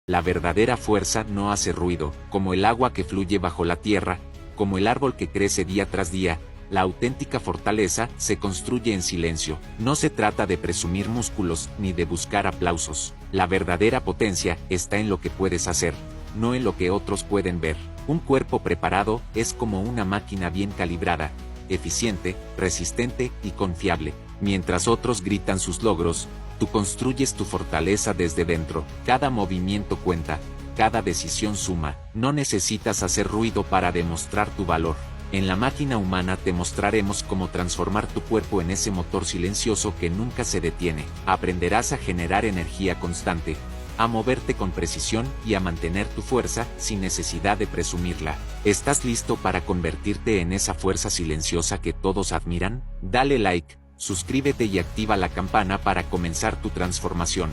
La verdadera fuerza no hace ruido, como el agua que fluye bajo la tierra, como el árbol que crece día tras día. La auténtica fortaleza se construye en silencio. No se trata de presumir músculos ni de buscar aplausos. La verdadera potencia está en lo que puedes hacer, no en lo que otros pueden ver. Un cuerpo preparado es como una máquina bien calibrada, eficiente, resistente y confiable. Mientras otros gritan sus logros, tú construyes tu fortaleza desde dentro. Cada movimiento cuenta, cada decisión suma. No necesitas hacer ruido para demostrar tu valor. En la máquina humana te mostraremos cómo transformar tu cuerpo en ese motor silencioso que nunca se detiene. Aprenderás a generar energía constante, a moverte con precisión y a mantener tu fuerza sin necesidad de presumirla. ¿Estás listo para convertirte en esa fuerza silenciosa que todos admiran? Dale like, suscríbete y activa la campana para comenzar tu transformación.